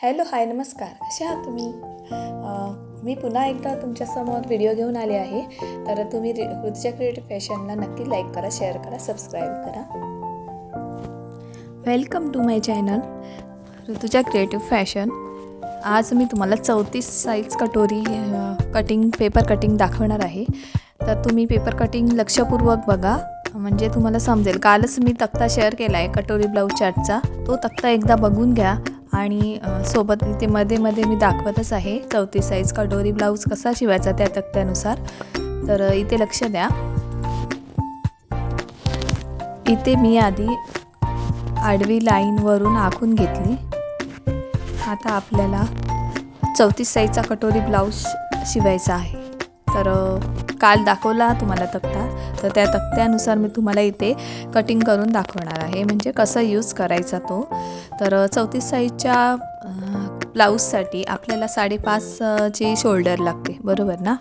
Hello hi नमस्कार, कसे आहात तुम्ही? मी पुन्हा एकदा तुमच्यासमोर व्हिडिओ घेऊन आले आहे. तर तुम्ही ऋतुजा क्रिएटिव्ह फॅशनला नक्की लाईक करा, शेअर करा, सबस्क्राईब करा. Welcome to my channel Rutuja creative fashion. आज मी तुम्हाला 34 साईज कटोरी पेपर कटिंग दाखवणार आहे. तर तुम्ही पेपर कटिंग लक्षपूर्वक बघा, म्हणजे तुम्हाला समजेल. कालच मी तक्ता शेअर केला आहे कटोरी ब्लाऊज चार्टचा, तो तक्ता एकदा बघून घ्या. आणि सोबत इथे मध्ये मी दाखवतच आहे 34 साईज कटोरी ब्लाऊज कसा शिवायचा त्या तक्त्यानुसार. तर इथे लक्ष द्या. इथे मी आधी आडवी लाईनवरून आखून घेतली. आता आपल्याला 34 साईजचा कटोरी ब्लाऊज शिवायचा आहे. तर काल दाखवला तुम्हाला तक्ता, तर त्या तक्त्यानुसार मी तुम्हाला इथे कटिंग करून दाखवणार आहे, म्हणजे कसं यूज करायचा तो. तर 34 साईजच्या ब्लाऊजसाठी आपल्याला 5.5 ची शोल्डर लागते, बरोबर ना.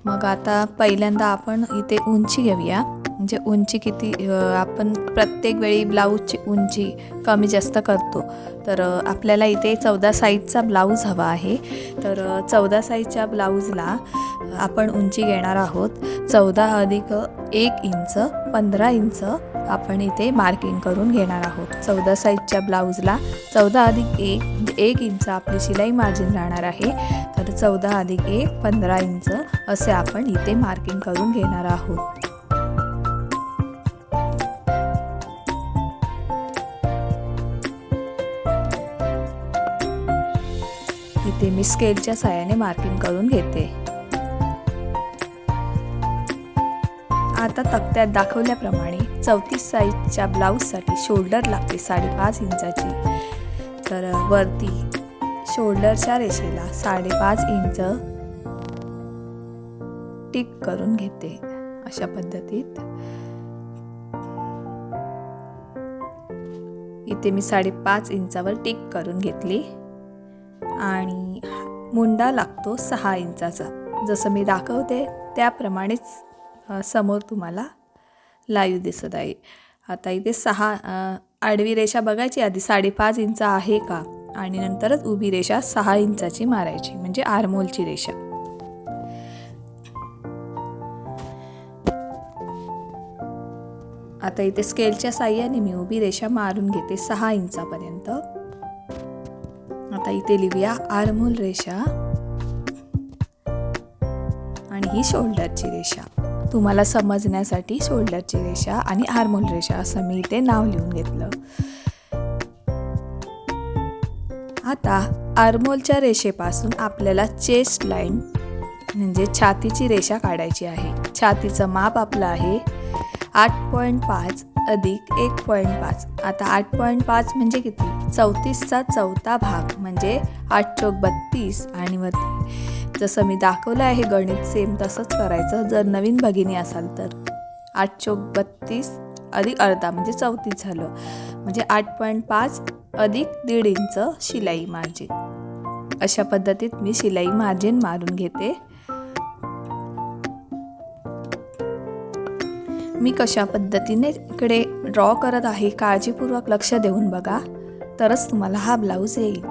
मग आता पहिल्यांदा आपण इथे उंची घेऊया. म्हणजे उंची किती, आपण प्रत्येक वेळी ब्लाऊजची उंची कमी जास्त करतो. तर आपल्याला इथे 14 साईजचा ब्लाऊज हवा आहे. तर 14 साईजच्या ब्लाऊजला आपण उंची घेणार आहोत 14 अधिक 1 इंच, 15 इंच आपण इथे मार्किंग करून घेणार आहोत. 14 साईजच्या ब्लाऊजला 14 अधिक 1 म्हणजे 1 इंच आपली शिलाई मार्जिन राहणार आहे. तर 14 अधिक 1 15 इंच असे आपण इथे मार्किंग करून घेणार आहोत. इथे मी स्केलच्या साहाय्याने मार्किंग करून घेते. आता तक्त्यात दाखवल्याप्रमाणे 34 साईजच्या ब्लाऊजसाठी शोल्डर लागते 5.5 इंचाची. तर वरती शोल्डरच्या रेषेला 5.5 इंच टिक करून घेते. अशा पद्धतीत इथे मी 5.5 इंचावर टिक करून घेतली. आणि मुंडा लागतो 6 इंचाचा. जसं मी दाखवते त्याप्रमाणेच समोर तुम्हाला लाईव्ह दिसत आहे. आता इथे 6 आडवी रेषा बघायची आधी 5.5 इंच आहे का, आणि नंतरच उभी रेषा 6 इंचाची मारायची, म्हणजे आर्मोलची रेषा. आता इथे स्केलच्या साहाय्याने मी उभी रेषा मारून घेते 6 इंचापर्यंत. आता इथे लिहूया आर्महोल रेषा आणि ही शोल्डरची रेषा. तुम्हाला समजण्यासाठी शोल्डरची रेषा आणि आर्महोल रेषा असं मी इथे नाव लिहून घेतलं. आता आर्महोलच्या रेषेपासून आपल्याला चेस्ट लाईन म्हणजे छातीची रेषा काढायची आहे. छातीचं माप आपलं आहे 8.5 अधिक 1.5. आता 8.5 म्हणजे किती, 34चा 4था भाग म्हणजे 8 चौक 32. आणि वरती जसं मी दाखवलं आहे गणित सेम तसंच करायचं. जर नवीन भगिनी असाल तर 8 चौक 32 अधिक अर्धा म्हणजे 34 झालं, म्हणजे 8.5 अधिक 1.5 इंच शिलाई मार्जिन. अशा पद्धतीत मी शिलाई मार्जिन मारून घेते. मी कशा पद्धतीने इकडे ड्रॉ करत आहे काळजीपूर्वक लक्ष देऊन बघा, तरच तुम्हाला हा ब्लाऊज येईल.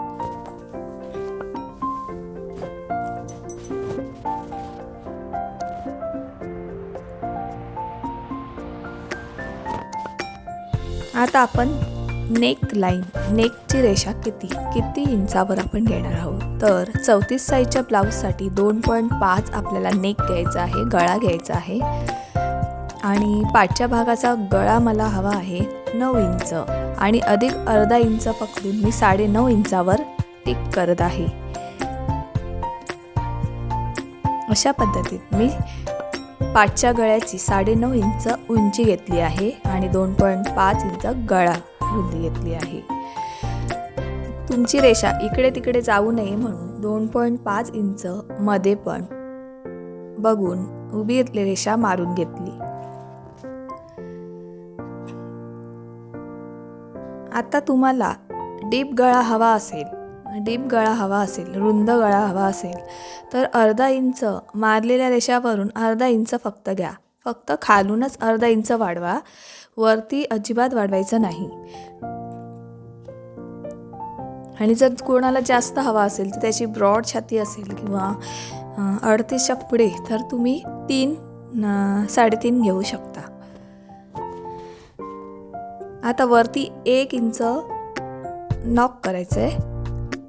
आता आपण नेक लाईन, नेकची रेषा किती इंचावर आपण घेणार आहोत. तर 34 साईजच्या ब्लाऊजसाठी 2.5 आपल्याला नेक घ्यायचा आहे, गळा घ्यायचा आहे. आणि पाठच्या भागाचा गळा मला हवा आहे 9 इंच, आणि अधिक अर्धा इंच पकडून मी 9.5 इंचावर टिक करत आहे. अशा पद्धतीत मी पाठच्या गळ्याची 9.5 इंच उंची घेतली आहे आणि 2.5 इंच गळा रुंदी घेतली आहे. तुमची रेषा इकडे तिकडे जाऊ नये म्हणून 2.5 इंच मध्ये पण बघून उभी रेषा मारून घेतली. आता तुम्हाला डीप गळा हवा असेल, रुंद गळा हवा असेल, तर अर्धा इंच मारलेल्या रेषावरून अर्धा इंच फक्त घ्या. फक्त खालूनच अर्धा इंच वाढवा, वरती अजिबात वाढवायचं नाही. आणि जर कोणाला जास्त हवा असेल तर त्याची ब्रॉड छाती असेल किंवा 38च्या पुढे तर तुम्ही 3-3.5 घेऊ शकता. आता वरती 1 इंच नॉक करायचं आहे.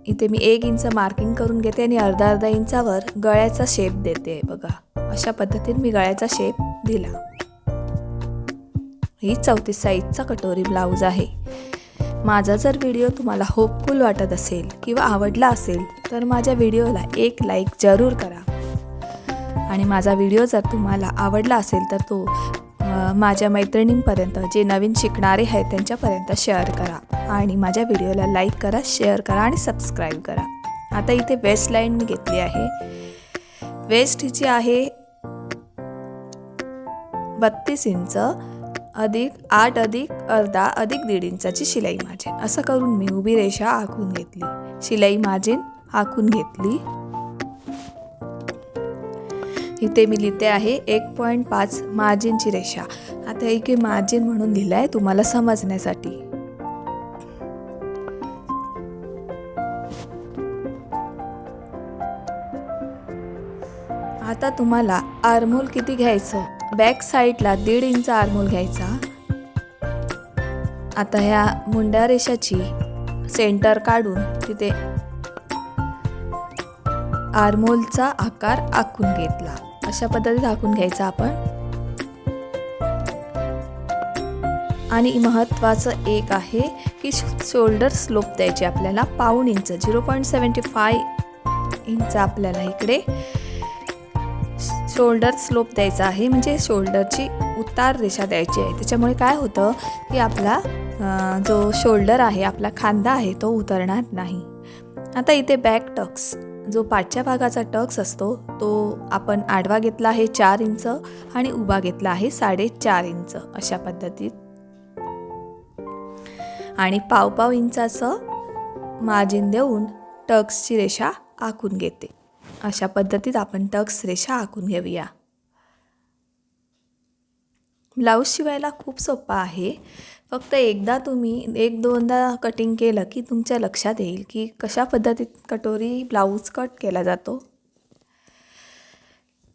इथे मी 1 इंच मार्किंग करून घेते आणि अर्धा इंचावर गळ्याचा शेप देते. बघा, अशा पद्धतीने मी गळ्याचा शेप दिला. ही 34 साईजचा कटोरी ब्लाऊज आहे. माझा जर व्हिडिओ तुम्हाला होपफुल वाटत असेल किंवा आवडला असेल तर माझ्या व्हिडिओला एक लाईक जरूर करा. आणि माझा व्हिडिओ जर तुम्हाला आवडला असेल तर तो माझ्या मैत्रिणींपर्यंत, जे नवीन शिकणारे आहेत त्यांच्यापर्यंत शेअर करा. आणि माझ्या व्हिडिओला लाईक करा, शेअर करा आणि सबस्क्राईब करा. आता इथे वेस्ट लाईन मी घेतली आहे. वेस्ट हिची आहे 32 इंच अधिक 8 अधिक अर्धा अधिक 1.5 इंचाची शिलाई मार्जिन. असं करून मी उभी रेषा आखून घेतली. शिलाई मार्जिन आखून घेतली. इथे मी लिहिते आहे 1.5 मार्जिनची रेषा. आता इथे मार्जिन म्हणून लिहिलं आहे तुम्हाला समजण्यासाठी. आता तुम्हाला आर्महोल किती घ्यायचं, बॅक साईडला 1.5 इंच आर्महोल घ्यायचा. आता ह्या मुंड्या रेषाची सेंटर काढून तिथे आर्महोलचा आकार आखून घेतला. अशा पद्धतीत आखून घ्यायचा आपण. आणि महत्त्वाचं एक आहे की शोल्डर स्लोप द्यायचे आपल्याला 1.5 इंच 0.75 इंच आपल्याला इकडे शोल्डर स्लोप द्यायचा आहे. म्हणजे शोल्डरची उतार रेषा द्यायची आहे. त्याच्यामुळे काय होतं की आपला जो शोल्डर आहे, आपला खांदा आहे, तो उतरणार नाही. आता इथे बॅक टक्स, जो पाठच्या भागाचा टक्स असतो तो आपण आडवा घेतला आहे 4 इंच आणि उभा घेतला आहे 4.5 इंच अशा पद्धतीत. आणि 1.5 इंचाचं मार्जिन देऊन टक्सची रेषा आखून घेते. अशा पद्धतीत आपण टक्स रेषा आखून घेऊया. ब्लाऊज शिवायला खूप सोपा आहे. फक्त एकदा तुम्ही 1-2दा कटिंग केलं की तुमच्या लक्षात येईल की कशा पद्धतीत कटोरी ब्लाऊज कट केला जातो.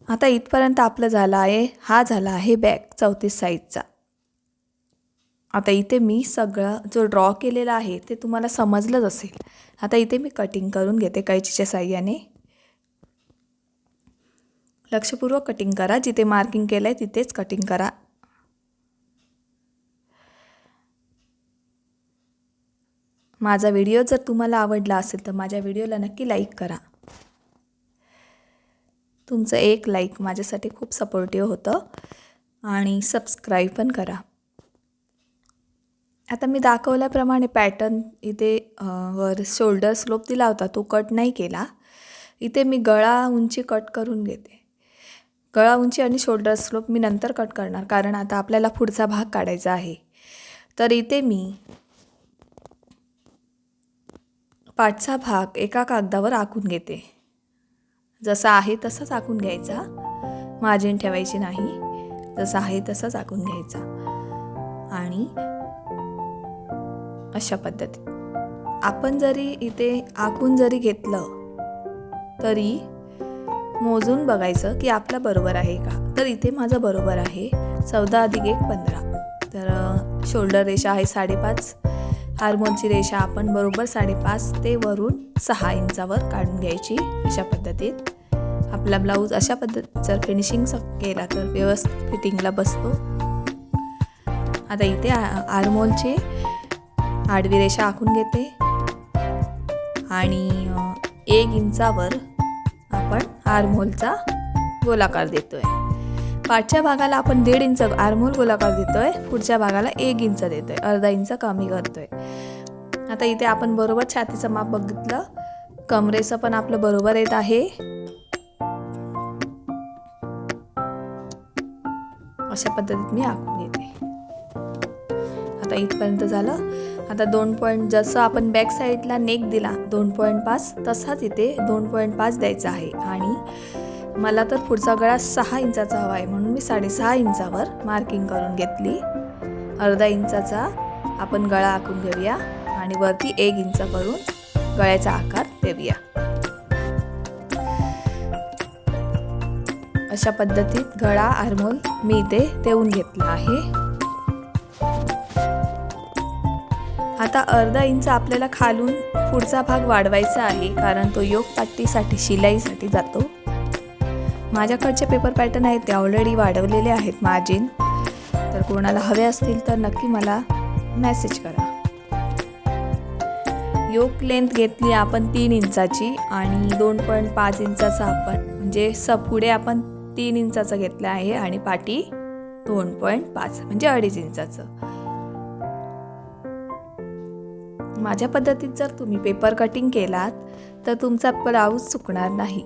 आता इथपर्यंत आपलं झालं आहे. हा झाला आहे बॅक 34 साईजचा. आता इथे मी सगळं जो ड्रॉ केलेला आहे ते तुम्हाला समजलंच असेल. आता इथे मी कटिंग करून घेते कैचीच्या साहाय्याने. लक्षपूर्वक कटिंग करा. जिथे मार्किंग केलं आहे तिथेच कटिंग करा. माझा व्हिडिओ जर तुम्हाला आवडला असेल तर माझ्या व्हिडिओला नक्की लाईक करा. तुमचं एक लाईक माझ्यासाठी खूप सपोर्टिव्ह होतं. आणि सबस्क्राईब पण करा. आता मी दाखवल्याप्रमाणे पॅटर्न इथे वर शोल्डर स्लोप दिला होता तो कट नाही केला. इथे मी गळा उंची कट करून घेते. गळा उंची आणि शोल्डर स्लोप मी नंतर कट करणार, कारण आता आपल्याला पुढचा भाग काढायचा आहे. तर इथे मी पाठचा भाग एका कागदावर आखून घेते. जसा आहे तसाच आखून घ्यायचा, मार्जिन ठेवायची नाही. जसा आहे तसाच आखून घ्यायचा. आणि अशा पद्धतीत आपण जरी इथे आखून जरी घेतलं तरी मोजून बघायचं की आपलं बरोबर आहे का. तर इथे माझं बरोबर आहे 14 अधिक 1 15. तर शोल्डर रेषा आहे 5.5. आर्महोलची रेषा आपण बरोबर 5.5 ते वरून 6 इंचावर काढून घ्यायची. अशा पद्धतीत आपला ब्लाऊज अशा पद्धतीत जर फिनिशिंग केला तर व्यवस्थित फिटिंगला बसतो. आता इथे आर्महोलची आडवी रेषा आखून घेते आणि 1 इंचावर आपण आर्महोलचा गोलाकार देतोय. पाठच्या भागाला आपण 1.5 इंच आर्महोल गोलाकार देतोय, पुढच्या भागाला 1 इंच देतोय, अर्धा इंच कमी करतोय. आता इथे आपण बरोबर छातीचं माप बघितलं, कमरेचं पण आपलं बरोबर येत आहे. अशा पद्धतीत मी आखून घेते. आता इथपर्यंत झालं. आता 2 पॉईंट जसं आपण बॅक साईडला नेक दिला 2.5 तसाच इथे 2.5 द्यायचा आहे. आणि मला तर पुढचा गळा 6 इंचाचा हवा आहे म्हणून मी 6.5 इंचावर मार्किंग करून घेतली. अर्धा इंचाचा आपण गळा आखून घेऊया आणि वरती 1 इंच करून गळ्याचा आकार देऊया. अशा पद्धतीत गळा आर्महोल मी इथे देऊन घेतला आहे. आता अर्धा इंच आपल्याला खालून पुढचा भाग वाढवायचा आहे, कारण तो योग पट्टीसाठी शिलाईसाठी जातो. माझ्याकडचे पेपर पॅटर्न आहेत ते ऑलरेडी वाढवलेले आहेत मार्जिन. तर कोणाला हवे असतील तर नक्की मला मेसेज करा. योग लेंथ घेतली आपण 3 इंचाची आणि 2.5 इंचाचा आपण म्हणजे पुढे आपण 3 इंचाचा घेतला आहे आणि पाठी 2.5 म्हणजे 2.5 इंचाचं. माझ्या पद्धतीत जर तुम्ही पेपर कटिंग केलात तर तुमचा ब्लाऊज चुकणार नाही.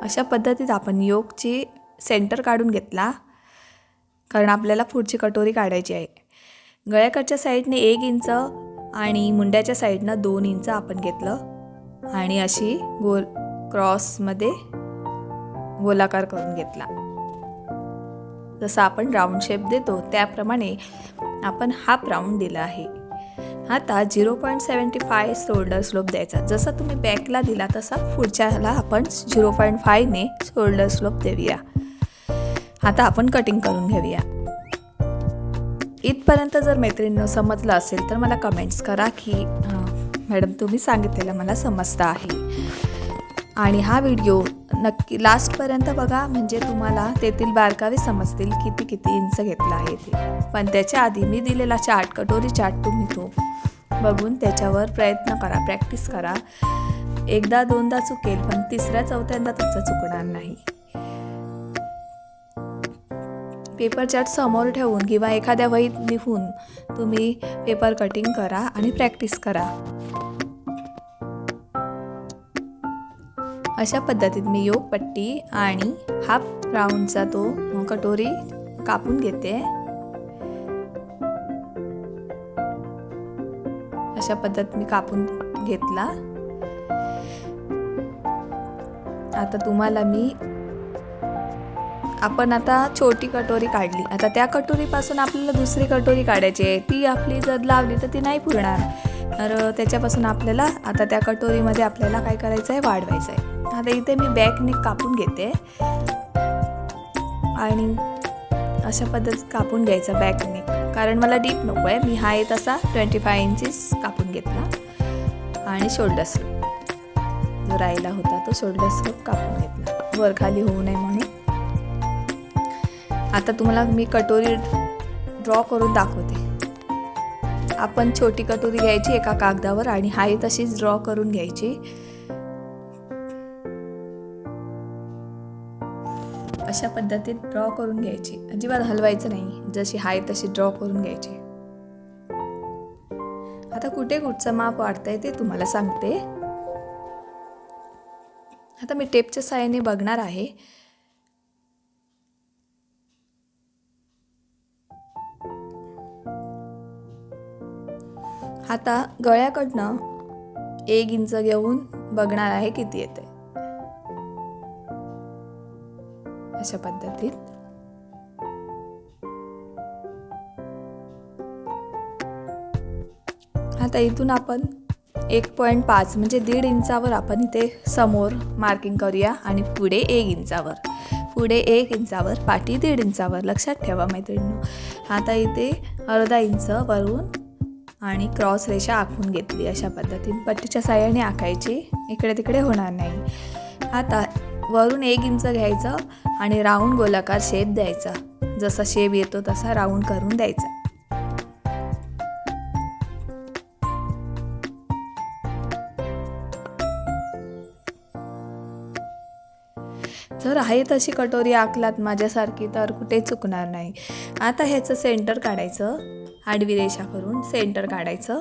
अशा पद्धतीत आपण योगची सेंटर काढून घेतला, कारण आपल्याला पुढची कटोरी काढायची आहे. गळ्याकडच्या साईडने 1 इंच आणि मुंड्याच्या साईडनं 2 इंच आपण घेतलं आणि अशी गोल क्रॉसमध्ये गोलाकार करून घेतला. जसं आपण राऊंड शेप देतो त्याप्रमाणे आपण हाफ राऊंड दिला आहे. आता 0.75 शोल्डर स्लोप द्यायचा. जसं तुम्ही बॅकला दिला तसा पुढच्याला आपण 0.5 ने शोल्डर स्लोप देऊया. आता आपण कटिंग करून घेऊया. इथपर्यंत जर मैत्रिणींनो समजलं असेल तर मला कमेंट्स करा की मॅडम तुम्ही सांगितलेलं मला समजतं आहे. आणि हा व्हिडिओ नक्की लास्टपर्यंत बघा, म्हणजे तुम्हाला तेथील बारकावे समजतील किती इंच घेतला आहे ते. पण त्याच्या आधी मी दिलेला चार्ट, कटोरी चार्ट तुम्ही तो बघून त्याच्यावर प्रयत्न करा, प्रॅक्टिस करा. एकदा दोनदा चुकेल पण तिसऱ्या चौथ्यांदा तुमचं चुकणार नाही. पेपर चार्ट समोर ठेवून किंवा एखाद्या वहीत लिहून तुम्ही पेपर कटिंग करा आणि प्रॅक्टिस करा. अशा पद्धतीत मी योगपट्टी आणि हाफ राऊंडचा तो कटोरी कापून घेते. अशा पद्धतीत मी कापून घेतला. आता तुम्हाला आपण आता छोटी कटोरी काढली. आता त्या कटोरीपासून आपल्याला दुसरी कटोरी काढायची आहे. ती आपली जर लावली तर ती नाही पुरणार. तर त्याच्यापासून आपल्याला आता त्या कटोरीमध्ये आपल्याला काय करायचं आहे, वाढवायचं आहे. आता इथे मी बॅक नेक कापून घेते आणि अशा पद्धतीत कापून घ्यायचा बॅक नेक, कारण मला डीप नको आहे. मी हा तसा 25 इंचेस कापून घेतला आणि शोल्डर स्लोप जो राहिला होता तो शोल्डर स्लोप कापून घेतला, वर खाली होऊ नये म्हणून. आता तुम्हाला मी कटोरी ड्रॉ करून दाखवते. आपण छोटी कटोरी घ्यायची एका कागदावर आणि हाही तशीच ड्रॉ करून घ्यायची. अशा पद्धतीत ड्रॉ करून घ्यायची, अजिबात हलवायचं नाही. जशी हाय तशी ड्रॉ करून घ्यायची. आता कुठचं माप वाढतंय ते तुम्हाला सांगते. आता मी टेपच्या साहाय्याने बघणार आहे. आता गळ्याकडनं 1 इंच घेऊन बघणार आहे किती येते. अशा पद्धतीत आता इथून आपण 1.5 म्हणजे 1.5 इंचावर आपण इथे समोर मार्किंग करूया आणि पुढे 1 इंचावर पाठी 1.5 इंचावर. लक्षात ठेवा मैत्रिणींनो. आता इथे अर्धा इंच वरून आणि क्रॉस रेषा आखून घेतली. अशा पद्धतीने पट्टीच्या साहाय्याने आखायची, इकडे तिकडे होणार नाही. आता वरून 1 इंच घ्यायचं आणि राऊंड गोलाकार शेप द्यायचा. जसा शेप येतो तसा राऊंड करून द्यायचा. जर आहे तशी कटोरी आखलात माझ्यासारखी तर कुठे चुकणार नाही. आता ह्याचं सेंटर काढायचं. आडवी रेषा करून सेंटर काढायचं.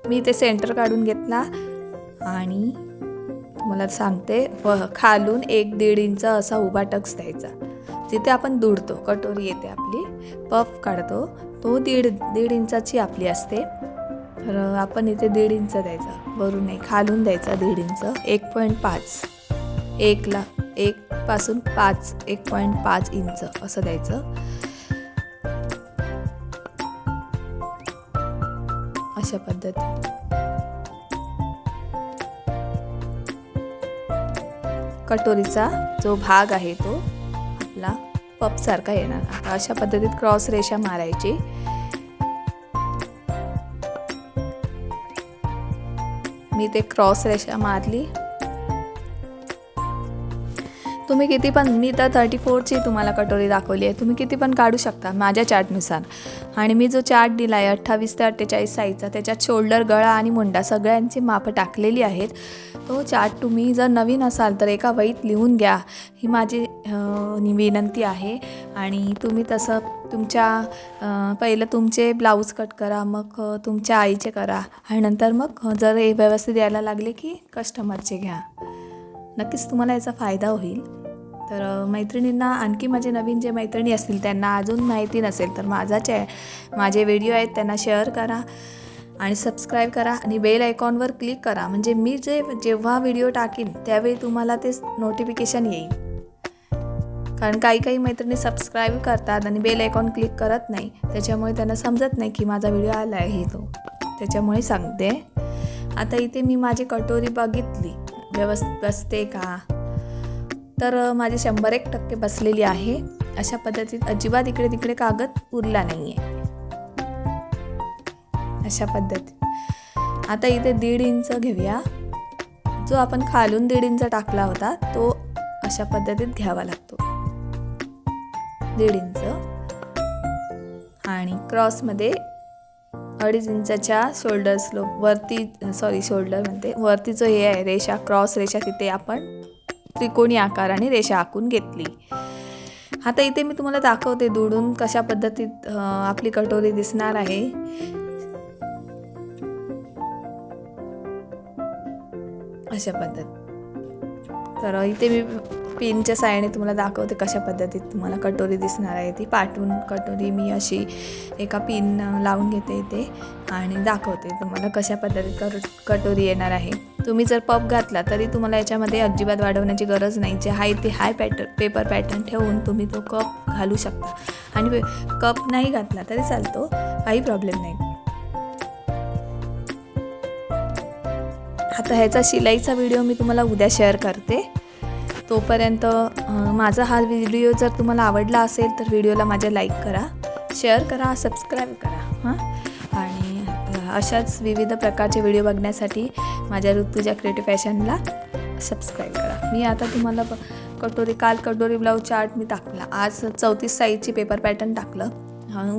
मी ते सेंटर काढून घेतला आणि तुम्हाला सांगते खालून 1-1.5 इंच असा उभा टक्स द्यायचा. जिथे आपण दुडतो, कटोरी येते आपली, पफ काढतो तो 1.5 इंचाची आपली असते. तर आपण इथे 1.5 इंच द्यायचा, वरून नाही खालून द्यायचा 1.5 इंच. 1.5 1 पासून 1.5 इंच असं द्यायचं. अशा पद्धती कटोरीचा जो भाग आहे तो आपला पपसारखा येणार. आता अशा पद्धतीत क्रॉस रेषा मारायची. मी ते क्रॉस रेषा मारली. तुम्ही किती पण, मी तर 34ची तुम्हाला कटोरी दाखवली आहे, तुम्ही किती पण काढू शकता माझ्या चार्टनुसार. आणि मी जो चार्ट दिला आहे 28 ते 48 साईजचा, त्याच्यात शोल्डर, गळा आणि मुंडा सगळ्यांची मापं टाकलेली आहेत. तो चार्ट तुम्ही जर नवीन असाल तर एका वहीत लिहून घ्या, ही माझी विनंती आहे. आणि तुम्ही तसं तुमच्या पहिलं तुमचे ब्लाऊज कट करा, मग तुमच्या आईचे करा आणि नंतर मग जर हे व्यवस्थित यायला लागले की कस्टमरचे घ्या. नक्कीच तुम्हाला याचा फायदा होईल. तर मैत्रिणींना, आणखी माझे नवीन जे मैत्रिणी असतील त्यांना अजून माहिती नसेल तर माझे व्हिडिओ आहेत त्यांना शेअर करा आणि सबस्क्राईब करा आणि बेल आयकॉनवर क्लिक करा. म्हणजे मी जेव्हा व्हिडिओ टाकीन त्यावेळी तुम्हाला ते नोटिफिकेशन येईल. कारण काही मैत्रिणी सबस्क्राईब करतात आणि बेल आयकॉन क्लिक करत नाही, त्याच्यामुळे त्यांना समजत नाही की माझा व्हिडिओ आला आहे तो. त्याच्यामुळे सांगते. आता इथे मी माझी कटोरी बघितली व्यवस्थित बसते का, तर माझी 101% बसलेली आहे. अशा पद्धतीत अजिबात इकडे तिकडे कागद उरला नाही आहे. अशा पद्धतीत आता इथे 1.5 इंच घेऊया. जो आपण खालून 1.5 इंच टाकला होता तो अशा पद्धतीत घ्यावा लागतो. 1.5 इंच आणि क्रॉसमध्ये 2.5 इंचाच्या शोल्डर स्लोप वरती जो हे आहे रेषा, क्रॉस रेषा, तिथे आपण त्रिकोणी आकाराने रेषा आखून घेतली. आता इथे मी तुम्हाला दाखवते दुडून कशा पद्धतीत आपली कटोरी दिसणार आहे. अशा पद्धत. तर इथे मी पिनच्या साहाय्याने तुम्हाला दाखवते कशा पद्धतीत तुम्हाला कटोरी दिसणार आहे. ती पाठवून कटोरी मी अशी एका पिन लावून घेते इथे आणि दाखवते तुम्हाला कशा पद्धतीत कटोरी येणार आहे. तुम्ही जर पप घातला तरी तुम्हाला याच्यामध्ये अजिबात वाढवण्याची गरज नाही. जे आहे ते पेपर पॅटर्न ठेवून तुम्ही तो कप घालू शकता. आणि कप नाही घातला तरी चालतो, काही प्रॉब्लेम नाही. आता ह्याचा शिलाईचा व्हिडिओ मी तुम्हाला उद्या शेअर करते. तोपर्यंत माझा हा व्हिडिओ जर तुम्हाला आवडला असेल तर व्हिडिओला माझ्या लाईक करा, शेअर करा, सबस्क्राईब करा. आणि अशाच विविध प्रकारचे व्हिडिओ बघण्यासाठी माझ्या ऋतुजा क्रिएटिव्ह फॅशनला सबस्क्राईब करा. मी आता तुम्हाला काल कटोरी ब्लाऊज चार्ट मी टाकला. आज 34 साईजची पेपर पॅटर्न टाकलं.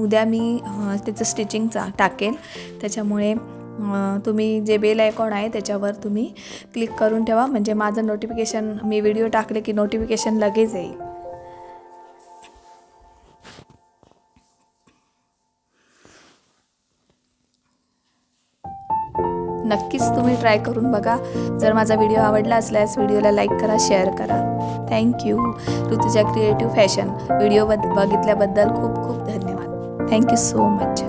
उद्या मी त्याचं स्टिचिंगचा टाकेल. त्याच्यामुळे तुम्ही जे बेल आयकॉन आहे त्याच्यावर तुम्ही क्लिक करून ठेवा, म्हणजे माझं नोटिफिकेशन, मी व्हिडिओ टाकले की नोटिफिकेशन लगेच येईल. नक्कीच तुम्ही ट्राय करून बघा. जर माझा व्हिडिओ आवडला असल्यास व्हिडिओला लाईक करा, शेअर करा. Thank you. Rutuja creative fashion video बघितल्याबद्दल खूप खूप धन्यवाद. Thank you so much.